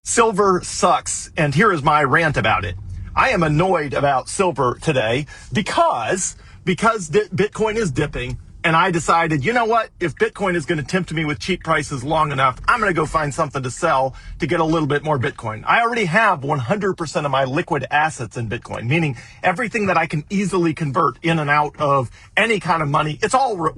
Silver sucks, and here is my rant about it. I am annoyed about silver today because Bitcoin is dipping, and I decided, you know what? If Bitcoin is going to tempt me with cheap prices long enough, I'm going to go find something to sell to get a little bit more Bitcoin. I already have 100% of my liquid assets in Bitcoin, meaning everything that I can easily convert in and out of any kind of money. It's all 100%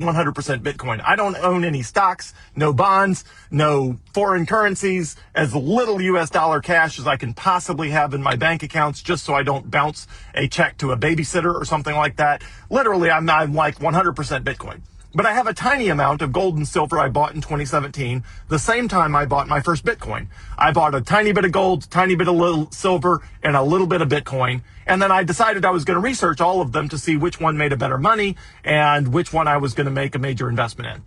Bitcoin. I don't own any stocks, no bonds, no foreign currencies, as little US dollar cash as I can possibly have in my bank accounts, just so I don't bounce a check to a babysitter or something like that. Literally, I'm like 100% Bitcoin. But I have a tiny amount of gold and silver I bought in 2017, the same time I bought my first Bitcoin. I bought a tiny bit of gold, tiny bit of little silver, and a little bit of Bitcoin. And then I decided I was going to research all of them to see which one made a better money and which one I was going to make a major investment in.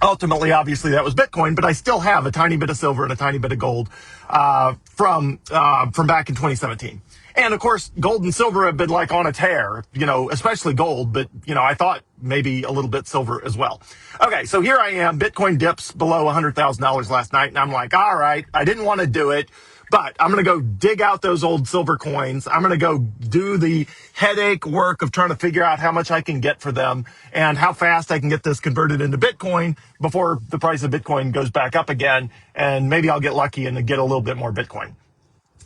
Ultimately, obviously, that was Bitcoin, but I still have a tiny bit of silver and a tiny bit of gold from back in 2017. And of course, gold and silver have been like on a tear, especially gold, but I thought maybe a little bit silver as well. Okay, so here I am. Bitcoin dips below $100,000 last night, and I'm like, all right, I didn't want to do it, but I'm going to go dig out those old silver coins. I'm going to go do the headache work of trying to figure out how much I can get for them and how fast I can get this converted into Bitcoin before the price of Bitcoin goes back up again. And maybe I'll get lucky and get a little bit more Bitcoin.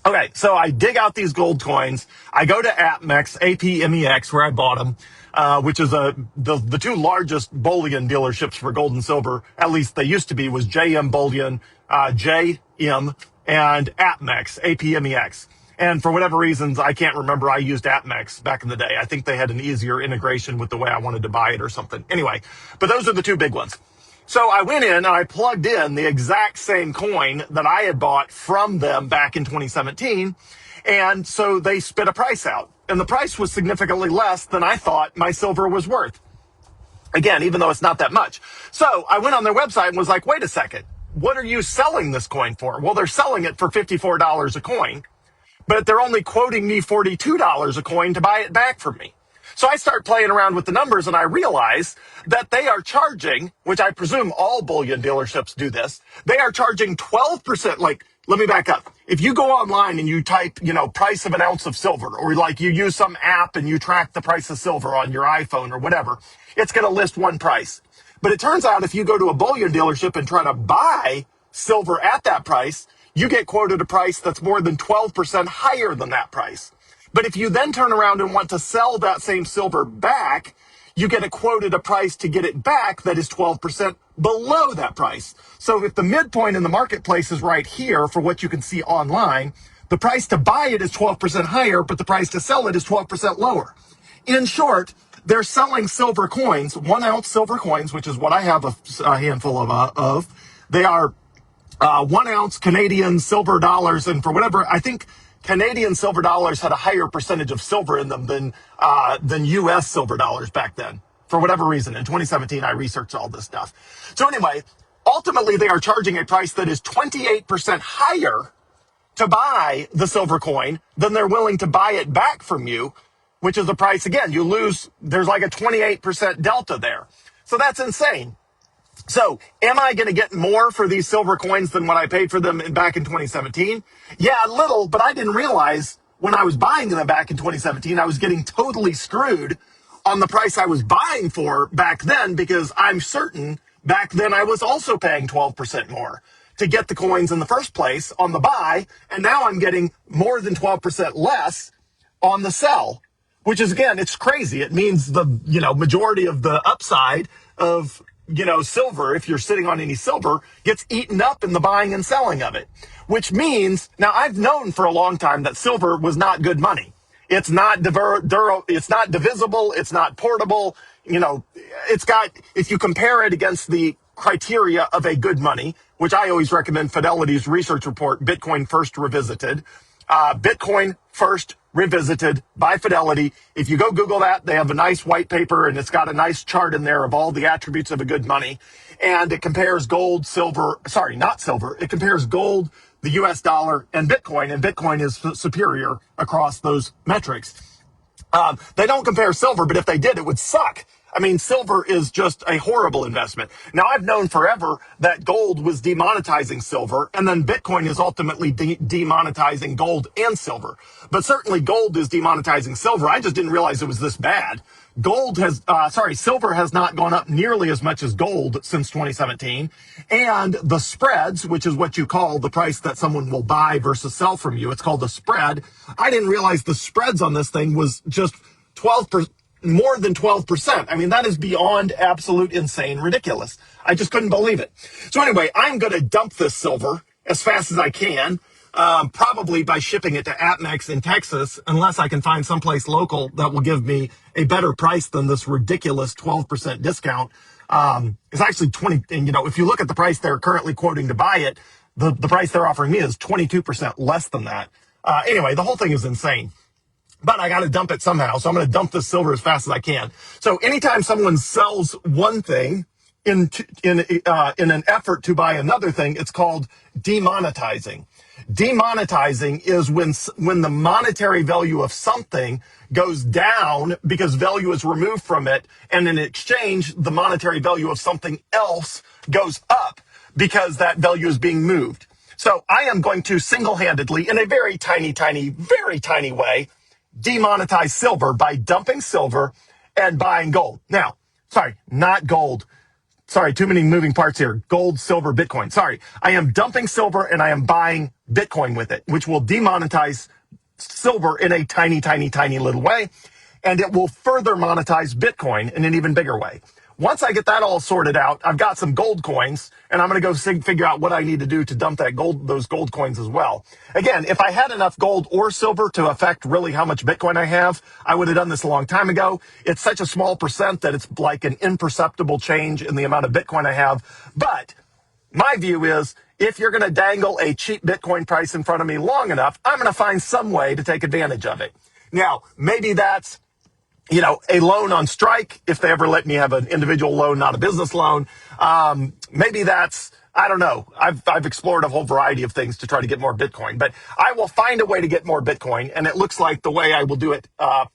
Okay, so I dig out these gold coins. I go to APMEX, APMEX, where I bought them, which is the two largest bullion dealerships for gold and silver. At least they used to be, was JM Bullion, JM, and APMEX, APMEX. And for whatever reasons, I can't remember, I used APMEX back in the day. I think they had an easier integration with the way I wanted to buy it or something. Anyway, but those are the two big ones. So I went in and I plugged in the exact same coin that I had bought from them back in 2017. And so they spit a price out. And the price was significantly less than I thought my silver was worth. Again, even though it's not that much. So I went on their website and was like, wait a second. What are you selling this coin for? Well, they're selling it for $54 a coin, but they're only quoting me $42 a coin to buy it back from me. So I start playing around with the numbers and I realize that they are charging, which I presume all bullion dealerships do this, they are charging 12%. Like, let me back up. If you go online and you type, price of an ounce of silver, or like you use some app and you track the price of silver on your iPhone or whatever, it's going to list one price. But it turns out if you go to a bullion dealership and try to buy silver at that price, you get quoted a price that's more than 12% higher than that price. But if you then turn around and want to sell that same silver back, you get quoted a price to get it back that is 12% below that price. So if the midpoint in the marketplace is right here for what you can see online, the price to buy it is 12% higher, but the price to sell it is 12% lower. In short, they're selling silver coins, 1 ounce silver coins, which is what I have a handful of. They are 1 ounce Canadian silver dollars, and for whatever, I think Canadian silver dollars had a higher percentage of silver in them than U.S. silver dollars back then. For whatever reason, in 2017, I researched all this stuff. So anyway, ultimately, they are charging a price that is 28% higher to buy the silver coin than they're willing to buy it back from you, which is the price. Again, you lose, there's like a 28% delta there. So that's insane. So am I going to get more for these silver coins than what I paid for them back in 2017? Yeah, a little, but I didn't realize when I was buying them back in 2017, I was getting totally screwed on the price I was buying for back then, because I'm certain back then I was also paying 12% more to get the coins in the first place on the buy. And now I'm getting more than 12% less on the sell, which is, again, it's crazy. It means the, majority of the upside of, silver, if you're sitting on any silver, gets eaten up in the buying and selling of it, which means, now I've known for a long time that silver was not good money. It's not it's not divisible. It's not portable. It's got, if you compare it against the criteria of a good money, which I always recommend Fidelity's research report, Bitcoin First Revisited, Bitcoin First Revisited by Fidelity. If you go Google that, they have a nice white paper and it's got a nice chart in there of all the attributes of a good money. And it compares gold, silver, sorry, not silver. It compares gold, the US dollar, and Bitcoin is superior across those metrics. They don't compare silver, but if they did, it would suck. I mean, silver is just a horrible investment. Now, I've known forever that gold was demonetizing silver, and then Bitcoin is ultimately demonetizing gold and silver. But certainly gold is demonetizing silver. I just didn't realize it was this bad. Silver has not gone up nearly as much as gold since 2017. And the spreads, which is what you call the price that someone will buy versus sell from you, it's called the spread. I didn't realize the spreads on this thing was just 12%. More than 12%. I mean, that is beyond absolute insane ridiculous. I just couldn't believe it. So anyway, I'm going to dump this silver as fast as I can, probably by shipping it to APMEX in Texas, unless I can find someplace local that will give me a better price than this ridiculous 12% discount. It's actually 20, and if you look at the price they're currently quoting to buy it, the price they're offering me is 22% less than that. Anyway, the whole thing is insane. But I got to dump it somehow. So I'm going to dump this silver as fast as I can. So anytime someone sells one thing in an effort to buy another thing, it's called demonetizing. Demonetizing is when the monetary value of something goes down because value is removed from it, and in exchange, the monetary value of something else goes up because that value is being moved. So I am going to single-handedly, in a very tiny way, demonetize silver by dumping silver and buying gold. Now, sorry, not gold. Sorry, too many moving parts here. Gold, silver, Bitcoin. Sorry, I am dumping silver and I am buying Bitcoin with it, which will demonetize silver in a tiny little way. And it will further monetize Bitcoin in an even bigger way. Once I get that all sorted out, I've got some gold coins, and I'm going to go figure out what I need to do to dump those gold coins as well. Again, if I had enough gold or silver to affect really how much Bitcoin I have, I would have done this a long time ago. It's such a small percent that it's like an imperceptible change in the amount of Bitcoin I have. But my view is, if you're going to dangle a cheap Bitcoin price in front of me long enough, I'm going to find some way to take advantage of it. Now, maybe that's a loan on Strike, if they ever let me have an individual loan, not a business loan. Maybe that's, I don't know. I've explored a whole variety of things to try to get more Bitcoin, but I will find a way to get more Bitcoin. And it looks like the way I will do it,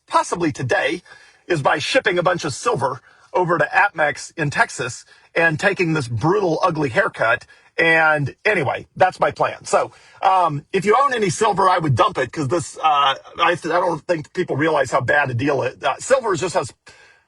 possibly today, is by shipping a bunch of silver over to APMEX in Texas and taking this brutal, ugly haircut. And anyway, that's my plan. So if you own any silver, I would dump it because this, I don't think people realize how bad a deal it. Silver just has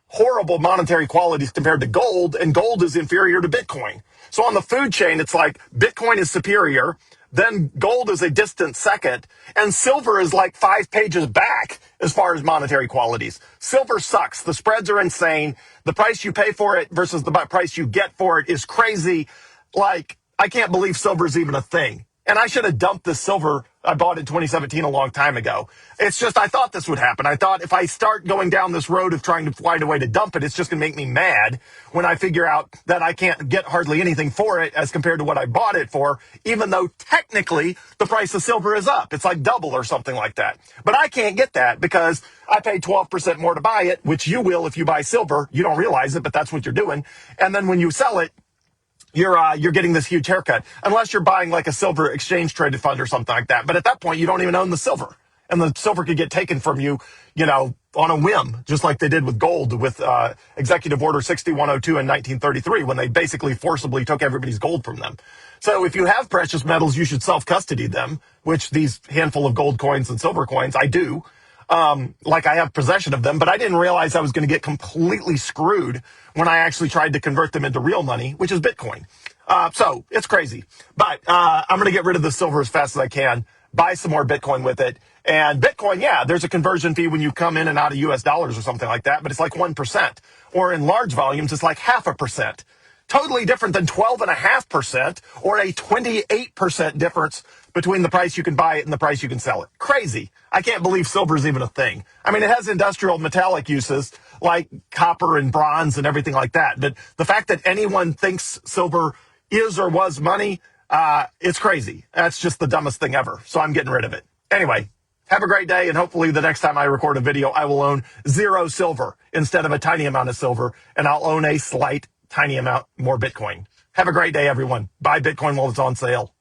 horrible monetary qualities compared to gold, and gold is inferior to Bitcoin. So on the food chain, it's like Bitcoin is superior, then gold is a distant second, and silver is like 5 pages back as far as monetary qualities. Silver sucks. The spreads are insane. The price you pay for it versus the price you get for it is crazy. Like, I can't believe silver is even a thing. And I should have dumped this silver I bought in 2017 a long time ago. It's just, I thought this would happen. I thought if I start going down this road of trying to find a way to dump it, it's just going to make me mad when I figure out that I can't get hardly anything for it as compared to what I bought it for, even though technically the price of silver is up. It's like double or something like that. But I can't get that because I paid 12% more to buy it, which you will if you buy silver. You don't realize it, but that's what you're doing. And then when you sell it, you're getting this huge haircut, unless you're buying like a silver exchange traded fund or something like that. But at that point, you don't even own the silver, and the silver could get taken from you, on a whim, just like they did with gold with Executive Order 6102 in 1933, when they basically forcibly took everybody's gold from them. So if you have precious metals, you should self-custody them, which these handful of gold coins and silver coins, I do. Like I have possession of them, but I didn't realize I was going to get completely screwed when I actually tried to convert them into real money, which is Bitcoin. So it's crazy, but I'm going to get rid of the silver as fast as I can, buy some more Bitcoin with it. And Bitcoin, yeah, there's a conversion fee when you come in and out of US dollars or something like that, but it's like 1%, or in large volumes, it's like 0.5%. Totally different than 12.5% or a 28% difference between the price you can buy it and the price you can sell it. Crazy. I can't believe silver is even a thing. I mean, it has industrial metallic uses like copper and bronze and everything like that. But the fact that anyone thinks silver is or was money, it's crazy. That's just the dumbest thing ever. So I'm getting rid of it. Anyway, have a great day. And hopefully the next time I record a video, I will own 0 silver instead of a tiny amount of silver. And I'll own a tiny amount more Bitcoin. Have a great day, everyone. Buy Bitcoin while it's on sale.